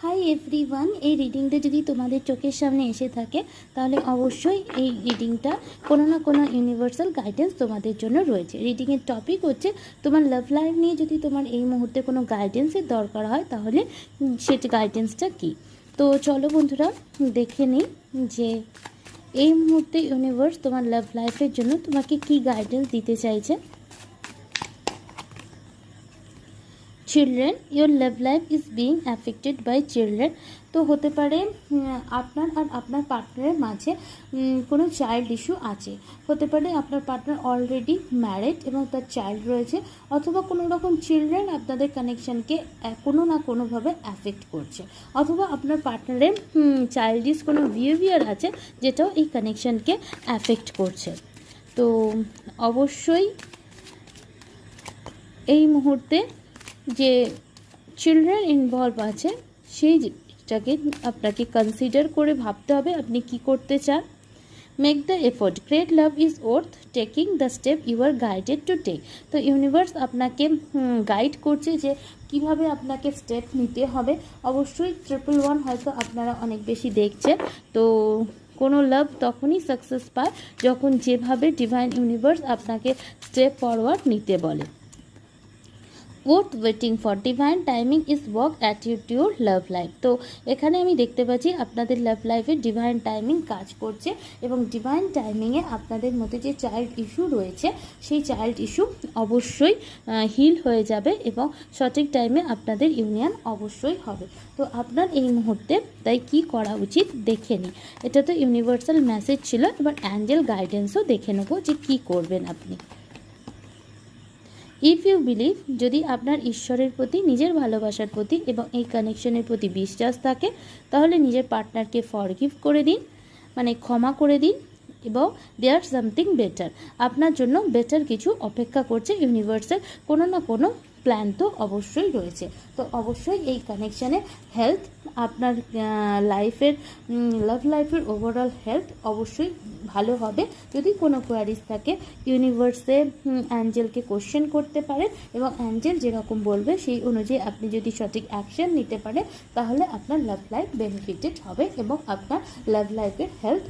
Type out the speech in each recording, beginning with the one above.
Hi everyone, এই রিডিংটা যদি তোমাদের চোখের সামনে এসে থাকে তাহলে অবশ্যই এই রিডিংটা কোনো না কোনো ইউনিভার্সাল গাইডেন্স তোমাদের জন্য রয়েছে। রিডিংয়ের টপিক হচ্ছে তোমার লাভ লাইফ নিয়ে যদি তোমার এই মুহূর্তে কোনো গাইডেন্সের দরকার হয় তাহলে সেটা গাইডেন্সটা কী। তো চলো বন্ধুরা দেখে নিই যে এই মুহূর্তে ইউনিভার্স তোমার লাভ লাইফের জন্য তোমাকে কি গাইডেন্স দিতে চাইছে। Children, your love life is being affected by children. তো হতে পারে আপনার আর আপনার পার্টনারের মাঝে কোনো চাইল্ড ইস্যু আছে। হতে পারে আপনার পার্টনার অলরেডি ম্যারিড এবং তার চাইল্ড রয়েছে, অথবা কোনো রকম চিলড্রেন আপনাদের কানেকশানকে কোনো না কোনোভাবে অ্যাফেক্ট করছে, অথবা আপনার পার্টনারের চাইল্ডিশ কোনো বিহেভিয়ার আছে যেটাও এই কানেকশানকে অ্যাফেক্ট করছে। তো অবশ্যই এই মুহূর্তে যে চিলড্রেন ইনভলভ আছে সেইটাকে আপনাকে কনসিডার করে ভাবতে হবে আপনি কি করতে চান। Make the effort, great love is worth taking the step you are guided to take. তো ইউনিভার্স আপনাকে গাইড করছে যে কিভাবে আপনাকে স্টেপ নিতে হবে। অবশ্যই 111 হয়তো আপনারা অনেক বেশি দেখছেন। তো কোনো লাভ তখনই সাকসেস পায় যখন যেভাবে ডিভাইন ইউনিভার্স আপনাকে স্টেপ ফরওয়ার্ড নিতে বলে। Worth waiting for, divine timing is work attitude love life. তো এখানে আমি দেখতে পাচ্ছি আপনাদের লাভ লাইফে ডিভাইন টাইমিং কাজ করছে এবং ডিভাইন টাইমিংয়ে আপনাদের মধ্যে যে চাইল্ড ইস্যু রয়েছে সেই চাইল্ড ইস্যু অবশ্যই হিল হয়ে যাবে এবং সঠিক টাইমে আপনাদের ইউনিয়ন অবশ্যই হবে। তো আপনার এই মুহূর্তে তাই কি করা উচিত দেখে নিই। এটা তো ইউনিভার্সাল মেসেজ ছিল, এবার অ্যাঞ্জেল গাইডেন্সও দেখে নেব যে কী করবেন আপনি। ইফ ইউ বিলিভ, যদি আপনার ঈশ্বরের প্রতি, নিজের ভালোবাসার প্রতি এবং এই কানেকশনের প্রতি বিশ্বাস থাকে তাহলে নিজের পার্টনারকে ফরগিভ করে দিন, মানে ক্ষমা করে দিন এবং দেয়ার সামথিং বেটার, আপনার জন্য বেটার কিছু অপেক্ষা করছে। ইউনিভার্সের কোনো না কোনো প্ল্যান তো অবশ্যই রয়েছে। তো অবশ্যই এই কানেকশানে হেলথ, আপনার লাইফের লাভ লাইফের ওভারঅল হেলথ অবশ্যই ভালো হবে। যদি কোনো কোয়ারিজ থাকে ইউনিভার্সে অ্যাঞ্জেলকে কোশ্চেন করতে পারেন এবং অ্যাঞ্জেল যেরকম বলবে সেই অনুযায়ী আপনি যদি সঠিক অ্যাকশন নিতে পারেন তাহলে আপনার লাভ লাইফ বেনিফিটেড হবে এবং আপনার লাভ লাইফের হেলথ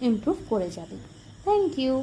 ইমপ্রুভ করে যাবে। Thank you.